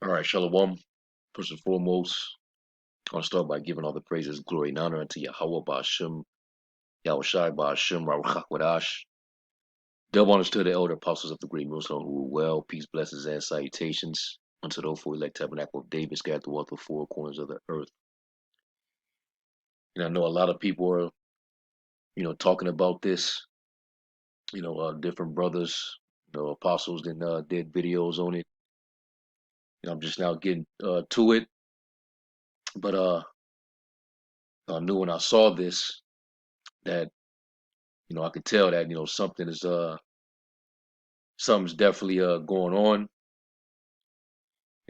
All right, Shalom. First and foremost, I want to start by giving all the praises, glory, and honor unto Yahweh Ba'ashem, Yahushai Ba'ashem, Rawachak. Double honors to the elder apostles of the great Muslim who were well, peace, blessings, and salutations unto the hopeful elect tabernacle of David scattered throughout the four corners of the earth. And I know a lot of people are, talking about this. Different brothers, apostles, then did videos on it. I'm just now getting to it, but I knew when I saw this that I could tell that something's definitely going on,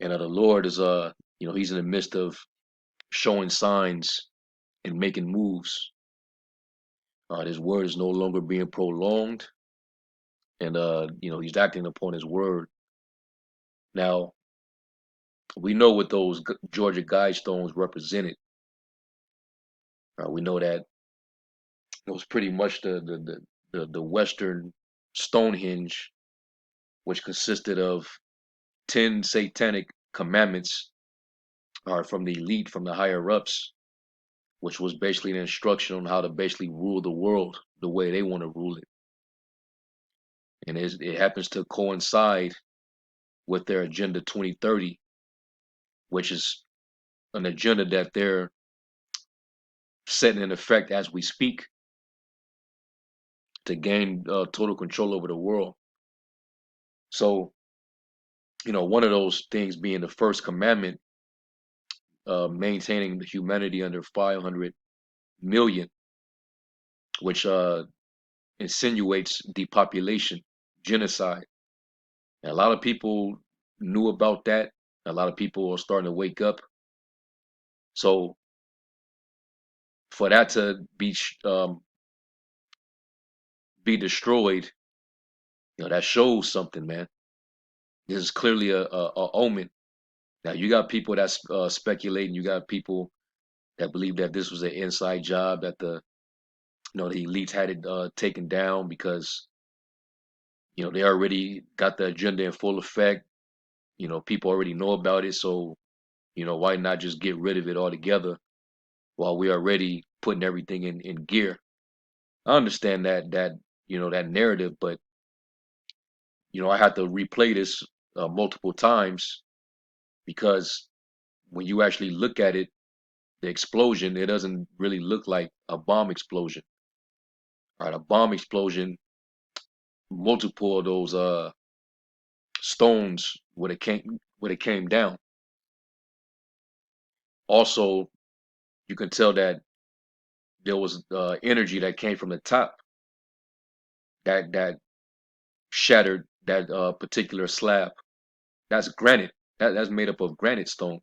and the Lord is He's in the midst of showing signs and making moves. His word is no longer being prolonged, and He's acting upon His word. Now we know what those Georgia Guidestones represented. We know that it was pretty much the Western Stonehenge, which consisted of 10 satanic commandments, from the elite, from the higher ups, which was basically an instruction on how to basically rule the world the way they want to rule it. And it happens to coincide with their Agenda 2030, which is an agenda that they're setting in effect as we speak to gain total control over the world. So, one of those things being the first commandment, maintaining the humanity under 500 million, which insinuates depopulation, genocide. And a lot of people knew about that. A lot of people are starting to wake up. So for that to be destroyed, that shows something, man. This is clearly a omen. Now you got people that's speculating. You got people that believe that this was an inside job, that the elites had it taken down because they already got the agenda in full effect. People already know about it, so why not just get rid of it altogether while we're already putting everything in gear? I understand that narrative, but I had to replay this multiple times because when you actually look at it, the explosion, it doesn't really look like a bomb explosion. Right, a bomb explosion, multiple of those stones would it came down. Also, you can tell that there was energy that came from the top that shattered that particular slab. That's granite. That's made up of granite stone.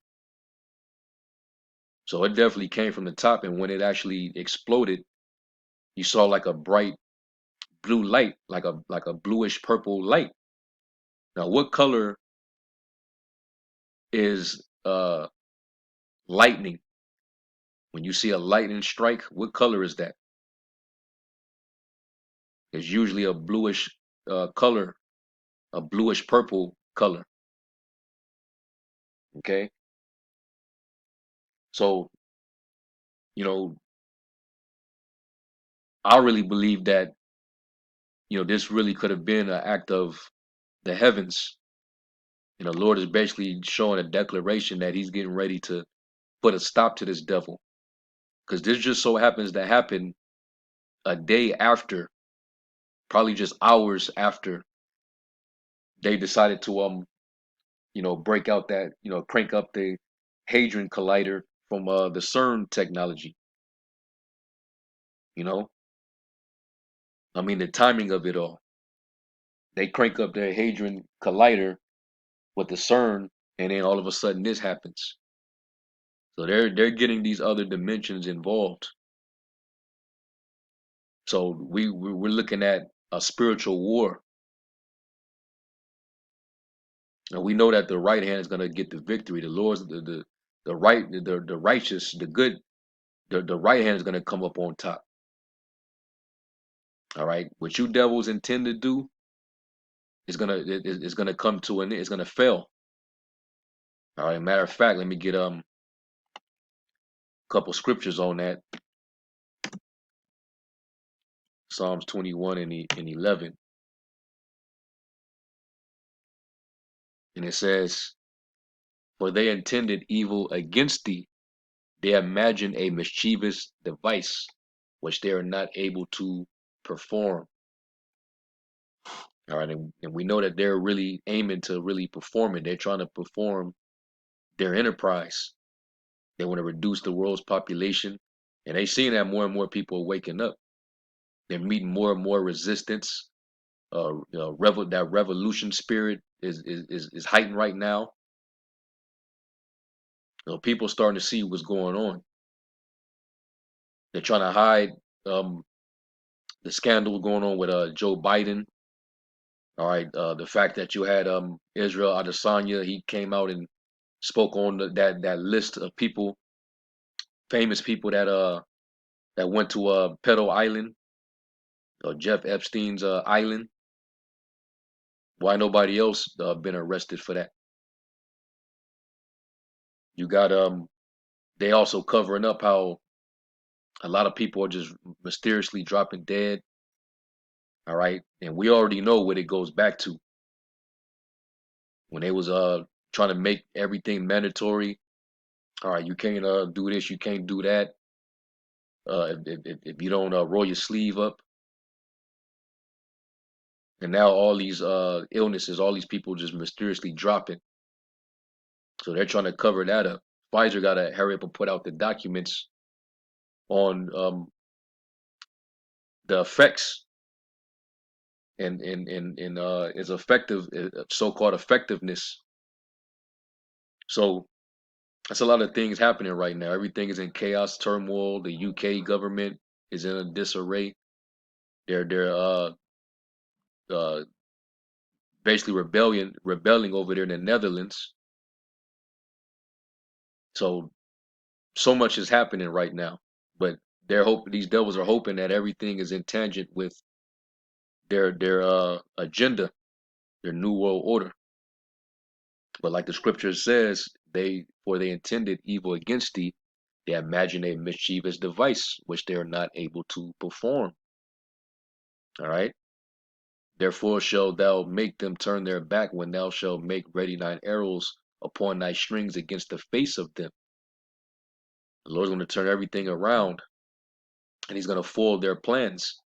So it definitely came from the top, and when it actually exploded, you saw like a bright blue light, like a bluish purple light. Now, what color is lightning? When you see a lightning strike, what color is that? It's usually a bluish color, a bluish purple color. Okay, so you know, I really believe that this really could have been an act of the heavens. The Lord is basically showing a declaration that He's getting ready to put a stop to this devil, because this just so happens to happen a day after, probably just hours after they decided to break out that crank up the Hadron Collider from the CERN technology. You know, I mean the timing of it all. They crank up their Hadron Collider with the CERN, and then all of a sudden this happens. So they're getting these other dimensions involved. So we're looking at a spiritual war. And we know that the right hand is going to get the victory. The Lord's the right the righteous, the good, the right hand is going to come up on top. All right, what you devils intend to do is gonna come to an it's gonna fail. All right. Matter of fact, let me get a couple scriptures on that. Psalms 21 and 11, and it says, "For they intended evil against thee; they imagined a mischievous device, which they are not able to perform." All right, and we know that they're really aiming to really perform it. They're trying to perform their enterprise. They want to reduce the world's population, and they seeing that more and more people are waking up. They're meeting more and more resistance. That revolution spirit is heightened right now. People starting to see what's going on. They're trying to hide um, the scandal going on with Joe Biden. All right, the fact that you had Israel Adesanya, he came out and spoke on that list of people, famous people that went to Pedo Island, or Jeff Epstein's island. Why nobody else been arrested for that? You got they also covering up how a lot of people are just mysteriously dropping dead. All right, and we already know what it goes back to when they was trying to make everything mandatory. All right, you can't do this, you can't do that. If you don't roll your sleeve up, and now all these illnesses, all these people just mysteriously dropping. So they're trying to cover that up. Pfizer got to hurry up and put out the documents on the effects and its effective, so-called effectiveness. So that's a lot of things happening right now. Everything is in chaos, turmoil. The UK government is in a disarray. They're uh, basically rebelling over there in the Netherlands. So much is happening right now, but these devils are hoping that everything is in tangent with their agenda, their new world order. But like the scripture says, they intended evil against thee, they imagine a mischievous device which they are not able to perform. All right. Therefore shalt thou make them turn their back when thou shalt make ready thine arrows upon thy strings against the face of them. The Lord's going to turn everything around, and he's going to foil their plans.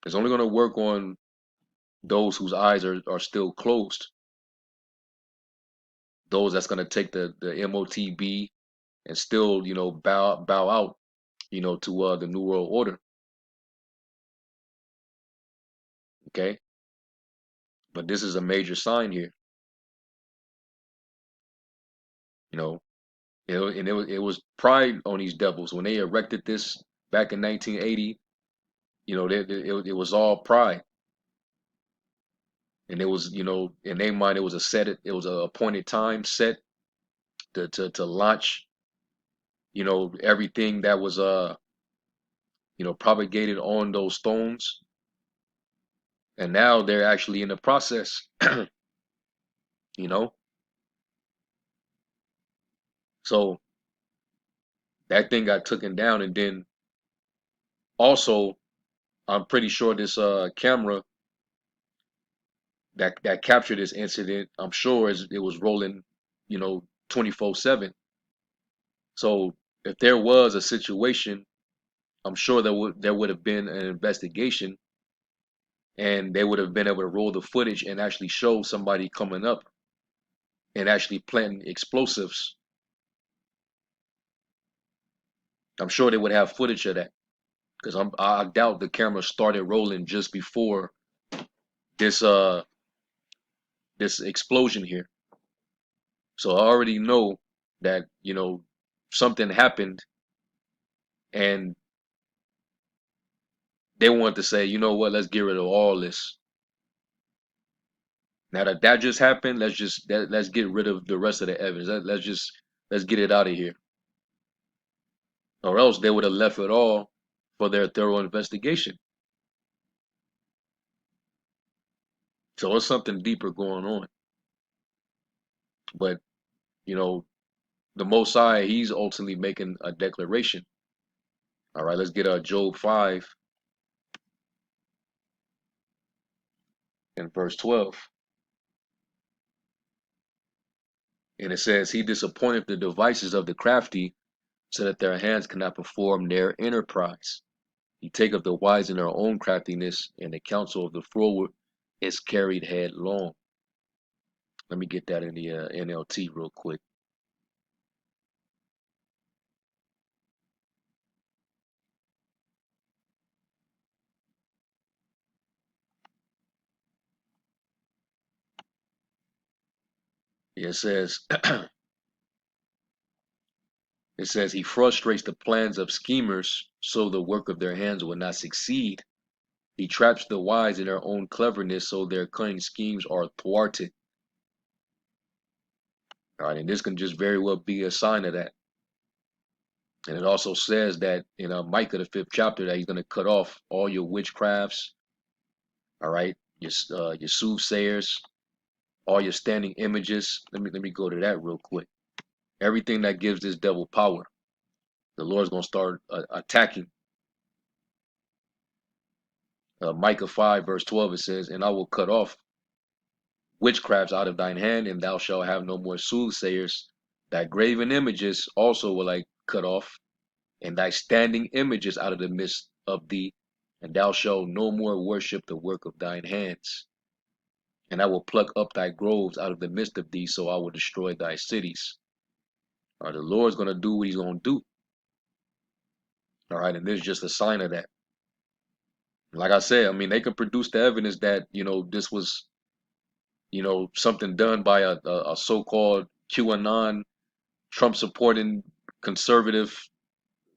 It's only going to work on those whose eyes are still closed. Those that's going to take the MOTB and still, bow out, to the New World Order. Okay. But this is a major sign here. You know, it was pride on these devils when they erected this back in 1980. It was all pride, and it was, in their mind, it was a appointed time set to launch, everything that was propagated on those stones, and now they're actually in the process. you know, so that thing got taken down, and then also I'm pretty sure this camera that captured this incident, I'm sure it was rolling, 24/7. So if there was a situation, I'm sure there would have been an investigation, and they would have been able to roll the footage and actually show somebody coming up and actually planting explosives. I'm sure they would have footage of that, because I doubt the camera started rolling just before this this explosion here. So I already know that, something happened, and they wanted to say, you know what, let's get rid of all this. Now that just happened, let's get rid of the rest of the evidence. Let's get it out of here, or else they would have left it all for their thorough investigation. So it's something deeper going on. But you know, the Most High, He's ultimately making a declaration. All right, let's get Job 5 and verse 12. And it says, He disappointeth the devices of the crafty, so that their hands cannot perform their enterprise. He taketh the wise in their own craftiness, and the counsel of the froward is carried headlong. Let me get that in the NLT real quick. It says, it says, He frustrates the plans of schemers, so the work of their hands will not succeed. He traps the wise in their own cleverness, so their cunning schemes are thwarted. All right, and this can just very well be a sign of that. And it also says that in Micah, the 5th chapter, that He's going to cut off all your witchcrafts, all right, your soothsayers, all your standing images. Let me go to that real quick. Everything that gives this devil power, the Lord's going to start attacking. Micah 5 verse 12, it says, And I will cut off witchcrafts out of thine hand, and thou shalt have no more soothsayers. Thy graven images also will I cut off, and thy standing images out of the midst of thee, and thou shalt no more worship the work of thine hands. And I will pluck up thy groves out of the midst of thee, so I will destroy thy cities. All right, the Lord's going to do what He's going to do. All right, and this is just a sign of that. Like I said, I mean, they can produce the evidence that, this was, something done by a so-called QAnon, Trump supporting conservative,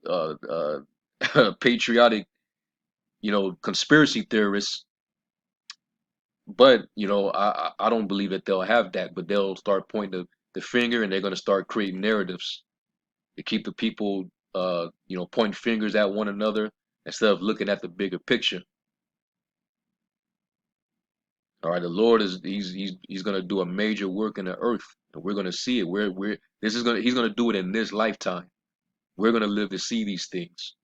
uh, patriotic, conspiracy theorists. But, I don't believe that they'll have that, but they'll start pointing the finger, and they're going to start creating narratives to keep the people, pointing fingers at one another instead of looking at the bigger picture. All right, the Lord he's going to do a major work in the earth, and we're going to see it. He's going to do it in this lifetime. We're going to live to see these things.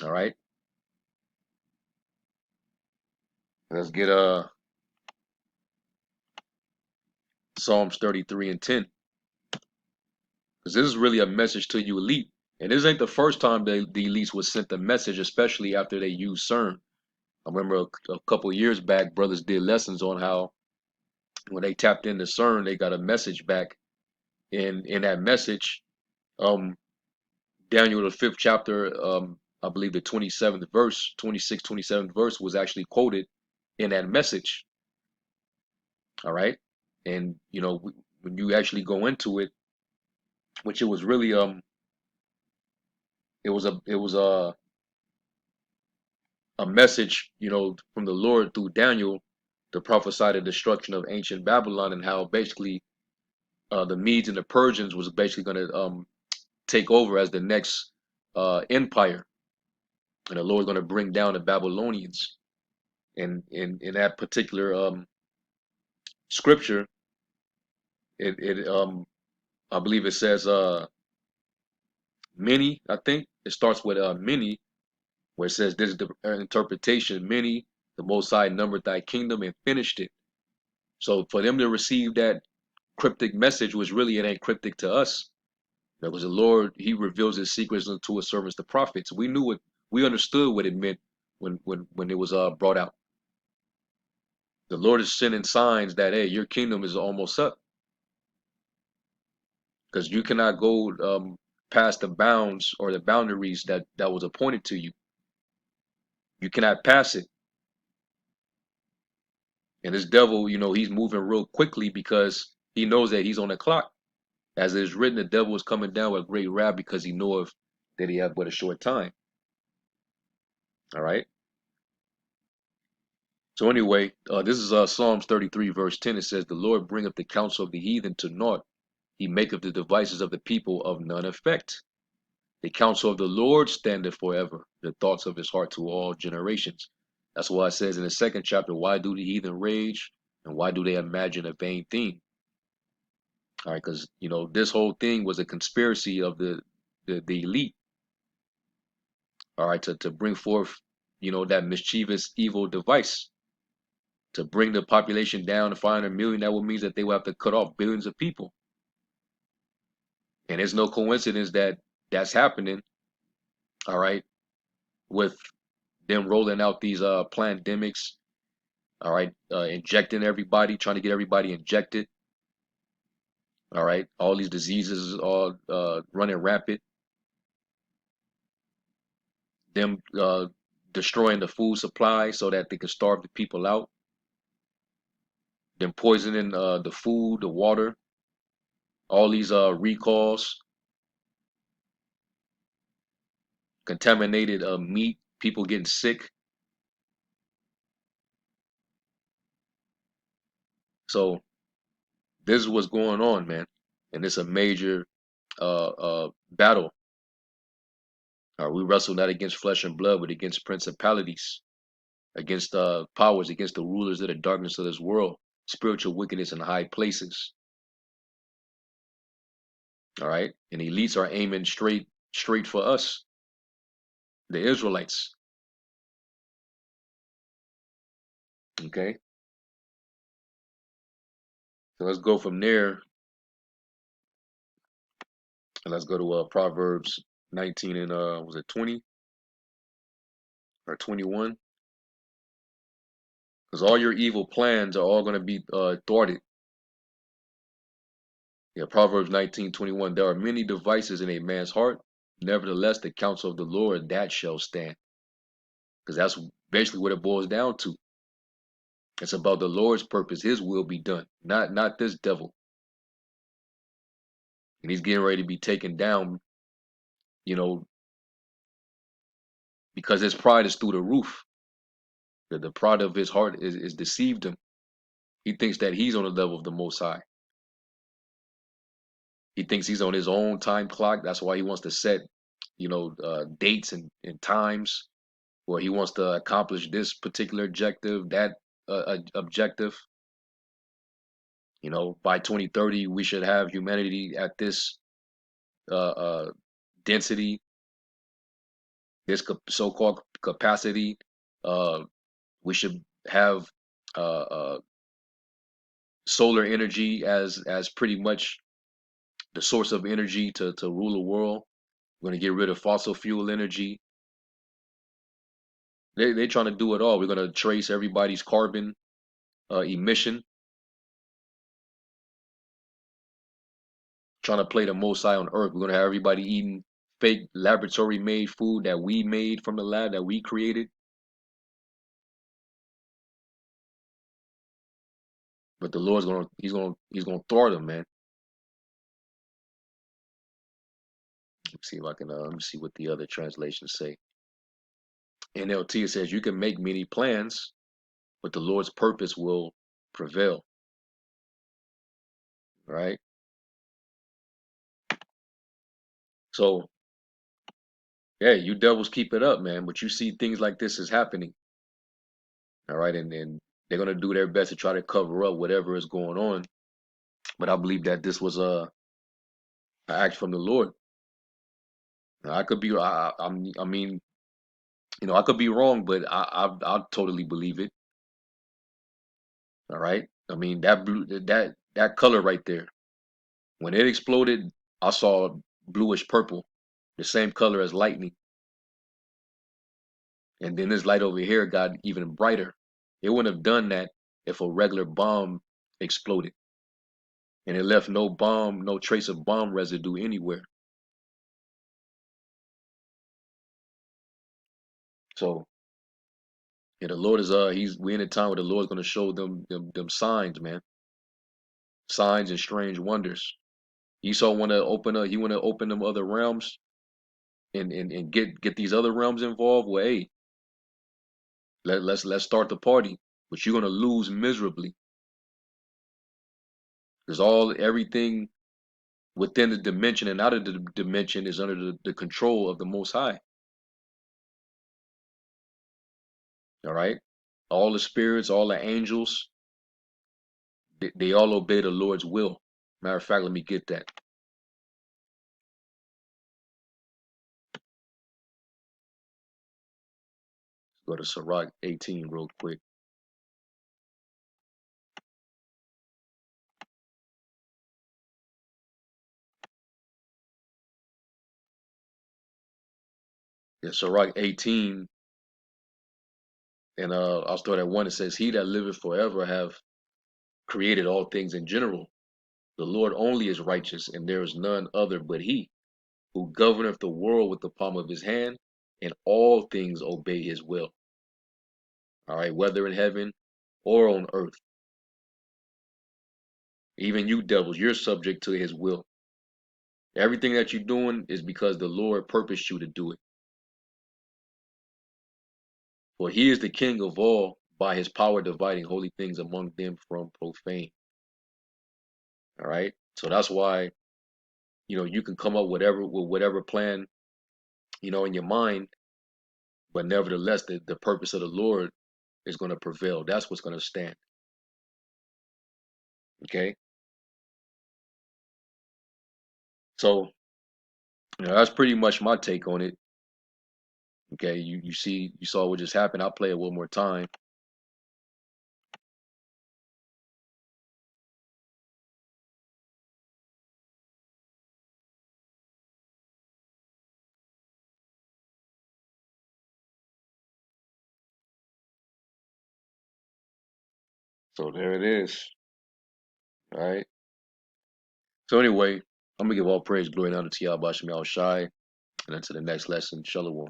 All right, let's get Psalms 33 and 10, because this is really a message to you elite, and this ain't the first time the elites was sent a message, especially after they used CERN. I remember a couple of years back, brothers did lessons on how when they tapped into CERN, they got a message back. In that message, um, Daniel, the 5th chapter, I believe the 27th verse, 26th, 27th verse was actually quoted in that message. All right. And, when you actually go into it, which it was really, it was a message, from the Lord through Daniel to prophesy the destruction of ancient Babylon, and how basically the Medes and the Persians was basically going to take over as the next empire, and the Lord's going to bring down the Babylonians. And in that particular scripture, it I believe it says many. I think it starts with many, where it says this is the interpretation. Many, the Most High numbered thy kingdom and finished it. So for them to receive that cryptic message was really, it ain't cryptic to us, because the Lord, He reveals His secrets unto His servants, the prophets. We understood what it meant when it was brought out. The Lord is sending signs that, hey, your kingdom is almost up, because you cannot go past the bounds or the boundaries that was appointed to you. You cannot pass it. And this devil, he's moving real quickly because he knows that he's on the clock. As it is written, the devil is coming down with great wrath, because he knoweth that he hath but a short time. All right. So anyway, this is Psalms 33 verse 10. It says, The Lord bringeth the counsel of the heathen to naught. He maketh the devices of the people of none effect. The counsel of the Lord standeth forever, the thoughts of His heart to all generations. That's why it says in the 2nd chapter, Why do the heathen rage, And why do they imagine a vain thing? All right, because this whole thing was a conspiracy of the elite. All right, to bring forth that mischievous evil device to bring the population down to 500 million. That would mean that they will have to cut off billions of people. And it's no coincidence that that's happening. All right, with them rolling out these pandemics. All right, injecting everybody, trying to get everybody injected. All right, all these diseases all running rampant. Them destroying the food supply so that they can starve the people out. Them poisoning the food, the water. All these recalls, contaminated meat, people getting sick. So this is what's going on, man, and it's a major battle. We wrestle not against flesh and blood, but against principalities, against powers, against the rulers of the darkness of this world, spiritual wickedness in high places. All right, and elites are aiming straight for us, the Israelites. Okay, so let's go from there, and let's go to Proverbs 19 and was it 20 or 21? Because all your evil plans are all going to be thwarted. Yeah, Proverbs 19:21. There are many devices in a man's heart. Nevertheless, the counsel of the Lord, that shall stand. Because that's basically what it boils down to. It's about the Lord's purpose. His will be done, not this devil. And he's getting ready to be taken down, you know, because his pride is through the roof. The pride of his heart is deceived him. He thinks that he's on the level of the Most High. He thinks he's on his own time clock. That's why he wants to set, dates and times where he wants to accomplish this particular objective, that objective. By 2030, we should have humanity at this density, this so-called capacity. Uh, we should have solar energy as pretty much the source of energy to rule the world. We're going to get rid of fossil fuel energy. They're trying to do it all. We're going to trace everybody's carbon emission, trying to play the most high on earth. We're going to have everybody eating fake laboratory made food that we made from the lab that we created. But the Lord's he's gonna thwart them, man. Let's see if I can let me see what the other translations say. NLT, it says you can make many plans, but the Lord's purpose will prevail. Right? So yeah, you devils keep it up, man. But you see things like this is happening. All right, and they're gonna do their best to try to cover up whatever is going on. But I believe that this was an act from the Lord. Now, I could be I mean, I could be wrong, but I totally believe it. All right. I mean that blue that color right there. When it exploded, I saw bluish purple, the same color as lightning. And then this light over here got even brighter. It wouldn't have done that if a regular bomb exploded. And it left no trace of bomb residue anywhere. So yeah, the Lord is we in a time where the Lord's gonna show them signs, man. Signs and strange wonders. Esau he wanna open them other realms and get these other realms involved. Well, hey, let's start the party, but you're gonna lose miserably because everything within the dimension and out of the dimension is under the control of the Most High. All right, all the spirits, all the angels, They all obey the Lord's will. Matter of fact, let me get that. Go to Sirach 18 real quick. Yeah, Sirach 18, and I'll start at 1. It says, "He that liveth forever have created all things in general. The Lord only is righteous, and there is none other but he, who governeth the world with the palm of his hand, and all things obey his will." All right, whether in heaven or on earth. Even you devils, you're subject to his will. Everything that you're doing is because the Lord purposed you to do it. For he is the king of all, by his power dividing holy things among them from profane. All right. So that's why, you can come up with whatever plan, in your mind, but nevertheless the purpose of the Lord is going to prevail. That's what's going to stand. Okay. So, that's pretty much my take on it. Okay, you saw what just happened. I'll play it one more time. So there it is. All right. So anyway, I'm gonna give all praise, glory, and honor to Yahweh Shem Shai, and then to the next lesson, Shalom.